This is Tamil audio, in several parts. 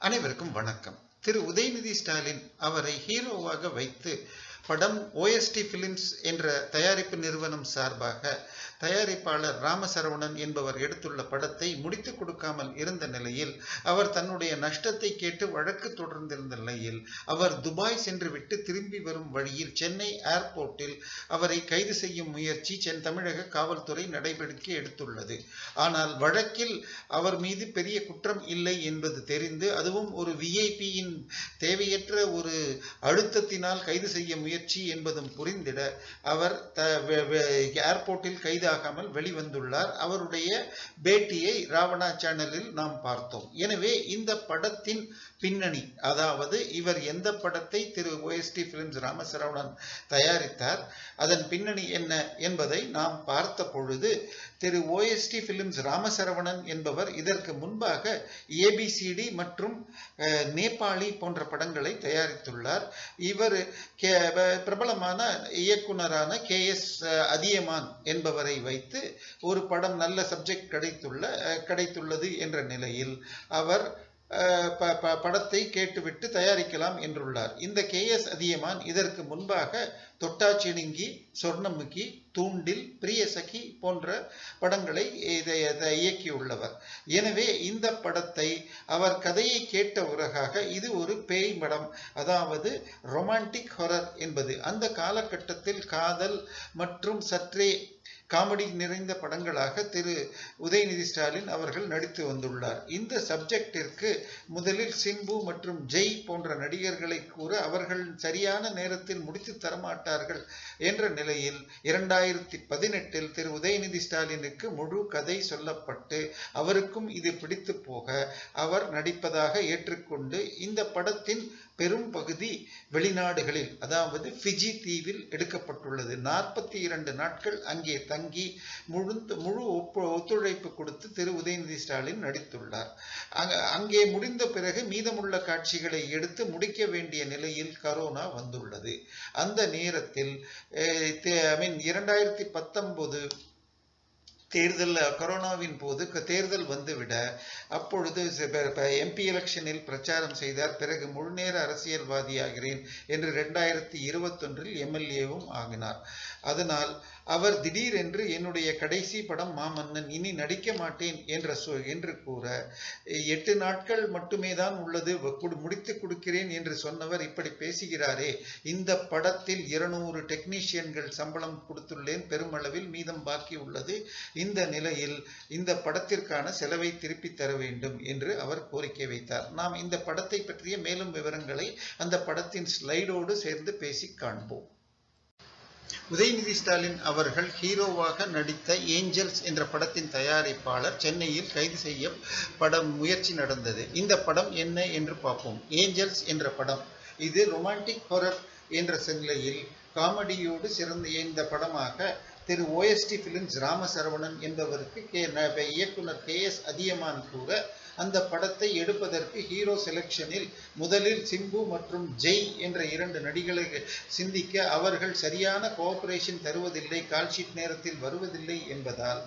அனைவருக்கும் வணக்கம். திரு உதயநிதி ஸ்டாலின் அவரை ஹீரோவாக வைத்து படம் OST பிலிம்ஸ் என்ற தயாரிப்பு நிறுவனம் சார்பாக தயாரிப்பாளர் ராமசரவணன் என்பவர் எடுத்துள்ள படத்தை முடித்து கொடுக்காமல் இருந்த நிலையில் அவர் தன்னுடைய நஷ்டத்தை கேட்டு வழக்கு தொடர்ந்திருந்த நிலையில் அவர் துபாய் சென்று விட்டு திரும்பி வரும் வழியில் சென்னை ஏர்போர்ட்டில் அவரை கைது செய்யும் முயற்சி தமிழக காவல்துறை நடவடிக்கை எடுத்துள்ளது. ஆனால் வழக்கில் அவர் மீது பெரிய குற்றம் இல்லை என்பது தெரிந்து, அதுவும் ஒரு விஐபியின் தேவையற்ற ஒரு அழுத்தத்தினால் கைது செய்ய முயற்சி என்பதும் புரிந்திட அவர் ஏர்போர்ட்டில் கைதாகாமல் வெளிவந்துள்ளார். அவருடைய பேட்டியை ராவணா சேனலில் நாம் பார்த்தோம். எனவே இந்த படத்தின் பின்னணி, அதாவது இவர் எந்த படத்தை திரு OST பிலிம்ஸ் ராமசரவணன் தயாரித்தார், அதன் பின்னணி என்ன என்பதை நாம் பார்த்த பொழுது, திரு OST பிலிம்ஸ் ராமசரவணன் என்பவர் இதற்கு முன்பாக ABCD மற்றும் நேபாளி போன்ற படங்களை தயாரித்துள்ளார். இவர் பிரபலமான இயக்குனரான KS அதியமான் என்பவரை வைத்து ஒரு படம் நல்ல சப்ஜெக்ட் கிடைத்துள்ளது என்ற நிலையில் அவர் படத்தை கேட்டுவிட்டு தயாரிக்கலாம் என்றுள்ளார். இந்த KS அதியமான் இதற்கு முன்பாக தொட்டாச்சினுங்கி, சொர்ணமுகி, தூண்டில், பிரியசகி போன்ற படங்களை இயக்கியுள்ளவர். எனவே இந்த படத்தை அவர் கதையை கேட்ட உலகாக இது ஒரு பேய் படம், அதாவது ரொமான்டிக் ஹொரர் என்பது அந்த காலகட்டத்தில் காதல் மற்றும் சற்றே காமெடி நிறைந்த படங்களாக திரு உதயநிதி ஸ்டாலின் அவர்கள் நடித்து வந்துள்ளார். இந்த சப்ஜெக்டிற்கு முதலில் சிம்பு மற்றும் ஜெய் போன்ற நடிகர்களை கூற அவர்கள் சரியான நேரத்தில் முடித்து தரமாட்டார்கள் என்ற நிலையில் 2018 திரு உதயநிதி ஸ்டாலினுக்கு முழு கதை சொல்லப்பட்டு அவருக்கும் இது பிடித்து போக அவர் நடிப்பதாக ஏற்றுக்கொண்டு இந்த படத்தின் பெரும் பகுதி வெளிநாடுகளில், அதாவது ஃபிஜி தீவில் எடுக்கப்பட்டுள்ளது. 42 நாட்கள் அங்கே தங்கி முழு ஒத்துழைப்பு கொடுத்து திரு உதயநிதி ஸ்டாலின் நடித்துள்ளார். அங்கே முடிந்த பிறகு மீதமுள்ள காட்சிகளை எடுத்து முடிக்க வேண்டிய நிலையில் கரோனா வந்துள்ளது. அந்த நேரத்தில் 2019 தேர்தல், கொரோனாவின் போது தேர்தல் வந்துவிட அப்பொழுது MP எலெக்ஷனில் பிரச்சாரம் செய்தார். பிறகு முழுநேர அரசியல்வாதியாகிறேன் என்று 2021 MLAவும் ஆகினார். அதனால் அவர் திடீரென்று என்னுடைய கடைசி படம் மாமன்னன், இனி நடிக்க மாட்டேன் என்று கூற 8 நாட்கள் மட்டுமே தான் உள்ளது, முடித்து கொடுக்கிறேன் என்று சொன்னவர் இப்படி பேசுகிறாரே. இந்த படத்தில் 200 டெக்னீஷியன்கள் சம்பளம் கொடுத்துள்ளேன், பெருமளவில் மீதம் பாக்கி உள்ளது. இந்த நிலையில் இந்த படத்திற்கான செலவை திருப்பி தர வேண்டும் என்று அவர் கோரிக்கை வைத்தார். நாம் இந்த படத்தை பற்றிய மேலும் விவரங்களை அந்த படத்தின் ஸ்லைடோடு சேர்ந்து பேசி காண்போம். உதயநிதி ஸ்டாலின் அவர்கள் ஹீரோவாக நடித்த ஏஞ்சல்ஸ் என்ற படத்தின் தயாரிப்பாளர் சென்னையில் கைது செய்ய முயற்சி நடந்தது. இந்த படம் என்ன என்று பார்ப்போம். ஏஞ்சல்ஸ் என்ற படம் இது ரொமான்டிக் ஹொரர் என்ற நிலையில் காமெடியோடு சிறந்த இந்த படமாக திரு OST பிலிம்ஸ் ராமசரவணன் என்பவருக்கு இயக்குனர் KS அதியமான் கூற, அந்த படத்தை எடுப்பதற்கு ஹீரோ செலக்ஷனில் முதலில் சிம்பு மற்றும் ஜெய் என்ற 2 நடிகளை சிந்திக்க அவர்கள் சரியான கோஆபரேஷன் தருவதில்லை, கால்ஷீட் நேரத்தில் வருவதில்லை என்பதால்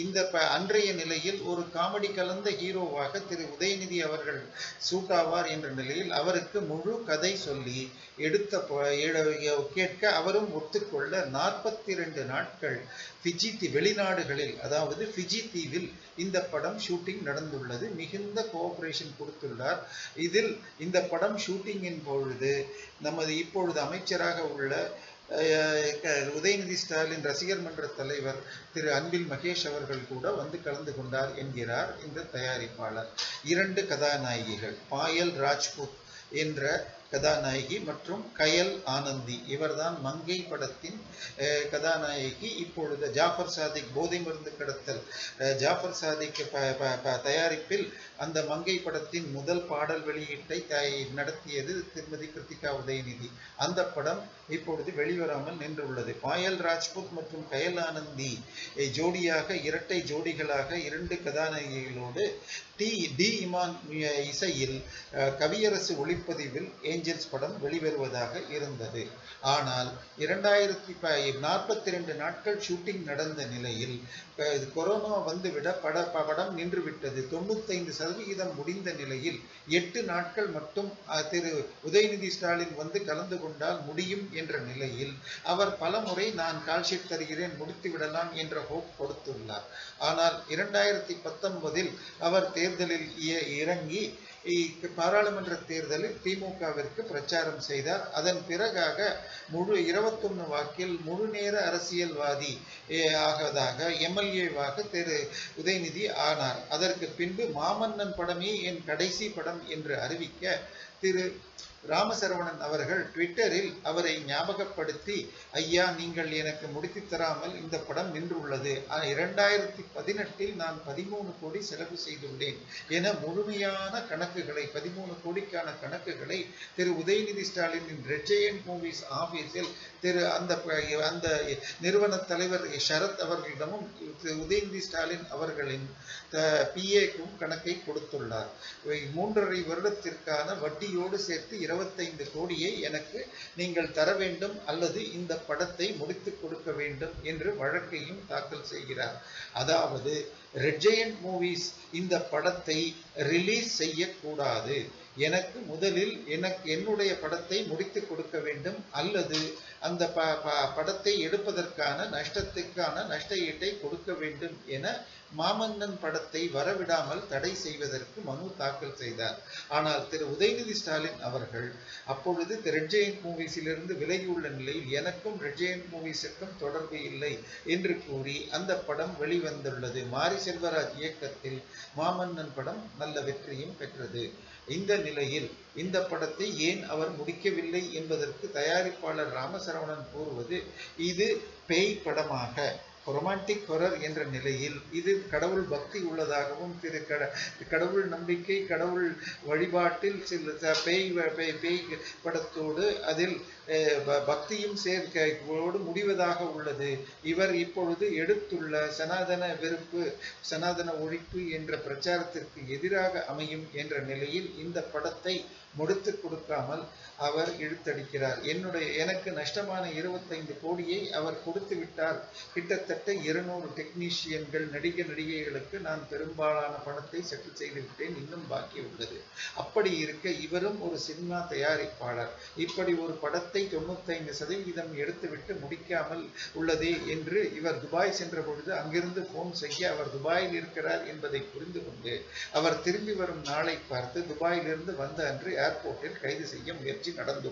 இந்த அன்றைய நிலையில் ஒரு காமெடி கலந்த ஹீரோவாக திரு உதயநிதி அவர்கள் சூட் ஆவார் என்ற நிலையில் அவருக்கு முழு கதை சொல்லி கேட்க அவரும் ஒத்துக்கொள்ள 42 நாட்கள் வெளிநாடுகளில், அதாவது ஃபிஜி தீவில் இந்த படம் ஷூட்டிங் நடந்துள்ளது. மிகுந்த கோஆபரேஷன் கொடுத்துள்ளார். இதில் இந்த படம் ஷூட்டிங்கின் பொழுது நமது இப்பொழுது அமைச்சராக உள்ள உதயநிதி ஸ்டாலின் ரசிகர் மன்ற தலைவர் திரு அன்பில் மகேஷ் அவர்கள் கூட வந்து கலந்து கொண்டார் என்கிறார் இந்த தயாரிப்பாளர். 2 கதாநாயகிகள், பாயல் ராஜ்புத் என்ற கதாநாயகி மற்றும் கயல் ஆனந்தி, இவர்தான் மங்கை படத்தின் கதாநாயகி. இப்பொழுது ஜாஃபர் சாதிக் போதை மருந்து கடத்தல், ஜாஃபர் சாதிக் தயாரிப்பில் அந்த மங்கை படத்தின் முதல் பாடல் வெளியீட்டை நடத்தியது திருமதி கிருத்திகா உதயநிதி. அந்த படம் இப்பொழுது வெளிவராமல் நின்றுள்ளது. பாயல் ராஜ்புத் மற்றும் கயல் ஆனந்தி ஜோடியாக, இரட்டை ஜோடிகளாக 2 கதாநாயகிகளோடு டி இமான் இசையில் கவியரசு ஒளிப்பதிவில் ஏஞ்சல்ஸ் படம் வெளிவருவதாக இருந்தது. ஆனால் 2042 நாட்கள் ஷூட்டிங் நடந்த நிலையில் கொரோனா வந்துவிட படம் நின்றுவிட்டது. 95% முடிந்த நிலையில் 8 நாட்கள் மட்டும் திரு உதயநிதி ஸ்டாலின் வந்து கலந்து கொண்டால் முடியும் என்ற நிலையில் அவர் பலமுறை நான் கால்ஷீட் தருகிறேன், முடித்து விடலாம் என்ற ஹோப் கொடுத்துள்ளார். ஆனால் 2019 அவர் தேர்தலில் இறங்கி பாராளுமன்ற தேர்தலில் திமுகவிற்கு பிரச்சாரம் செய்தார். அதன் பிறகாக 21 வாக்கில் முழு நேர அரசியல்வாதி ஆகதாக எம்எல்ஏவாக திரு உதயநிதி ஆனார். அதற்கு பின்பு மாமன்னன் படமே என் கடைசி படம் என்று அறிவிக்க திரு ராமசரவணன் அவர்கள் ட்விட்டரில் அவரை ஞாபகப்படுத்தி, ஐயா நீங்கள் எனக்கு முடித்து தராமல் இந்த படம் நின்றுள்ளது, 2018 நான் 13 கோடி செலவு செய்துள்ளேன் என முழுமையான கணக்குகளை 13 கோடிக்கான கணக்குகளை திரு உதயநிதி ஸ்டாலினின் ரெட் ஜெயண்ட் மூவிஸ் ஆபீஸில் திரு அந்த நிறுவன தலைவர் ஷரத் அவர்களிடமும் உதயநிதி ஸ்டாலின் அவர்களின் PAக்கும் கணக்கை கொடுத்துள்ளார். 3.5 வருடத்திற்கான வட்டியோடு சேர்த்து 25 கோடியை எனக்கு நீங்கள் தர வேண்டும் அல்லது இந்த படத்தை முடித்து கொடுக்க வேண்டும் என்று வழக்கையும் தாக்கல் செய்கிறார். அதாவது ரெட் ஜெயண்ட் மூவிஸ் இந்த படத்தை ரிலீஸ் செய்யக்கூடாது, எனக்கு முதலில் என்னுடைய படத்தை முடித்து கொடுக்க வேண்டும் அல்லது அந்த படத்தை எடுப்பதற்கான நஷ்டத்துக்கான நஷ்ட ஈட்டை கொடுக்க வேண்டும் என மாமன்னன் படத்தை வரவிடாமல் தடை செய்வதற்கு மனு தாக்கல் செய்தார். ஆனால் திரு உதயநிதி ஸ்டாலின் அவர்கள் அப்பொழுது ரெட் ஜெயண்ட் மூவிஸிலிருந்து விலகியுள்ள நிலையில் எனக்கும் ரெட் ஜெயண்ட் மூவிஸுக்கும் தொடர்பு இல்லை என்று கூறி அந்த படம் வெளிவந்துள்ளது. மாரி செல்வராஜ் இயக்கத்தில் மாமன்னன் படம் நல்ல வெற்றியும் பெற்றது. இந்த நிலையில் இந்த படத்தை ஏன் அவர் முடிக்கவில்லை என்பதற்கு தயாரிப்பாளர் ராமசரவணன் கூறுவது, இது பேய் படமாக ரொமான்டிக் ஹொரர் என்ற நிலையில் இது கடவுள் பக்தி உள்ளதாகவும் கடவுள் நம்பிக்கை கடவுள் வழிபாட்டில் சில பேய் படத்தோடு அதில் பக்தியும் சேர்க்கையோடு முடிவதாக உள்ளது. இவர் இப்பொழுது எடுத்துள்ள சனாதன வெறுப்பு சனாதன ஒழிப்பு என்ற பிரச்சாரத்திற்கு எதிராக அமையும் என்ற நிலையில் இந்த படத்தை முடித்து கொடுக்காமல் அவர் இழுத்தடிக்கிறார். எனக்கு நஷ்டமான 25 கோடியை அவர் கொடுத்து விட்டார். கிட்டத்தட்ட 200 டெக்னீஷியன்கள் நடிகைகளுக்கு நான் பெரும்பாலான பணத்தை செட்டில் செய்து விட்டேன், இன்னும் பாக்கி உள்ளது. அப்படி இருக்க இவரும் ஒரு சினிமா தயாரிப்பாளர், இப்படி ஒரு படத்தை 95% எடுத்துவிட்டு முடிக்காமல் உள்ளதே என்று இவர் துபாய் சென்ற பொழுது அங்கிருந்து போன் செய்ய அவர் துபாயில் இருக்கிறார் என்பதை புரிந்து கொண்டு அவர் திரும்பி வரும் நாளை பார்த்து துபாயிலிருந்து வந்த அன்று ஏர்போர்ட்டில் கைது செய்ய முயற்சி நடந்துள்ளது.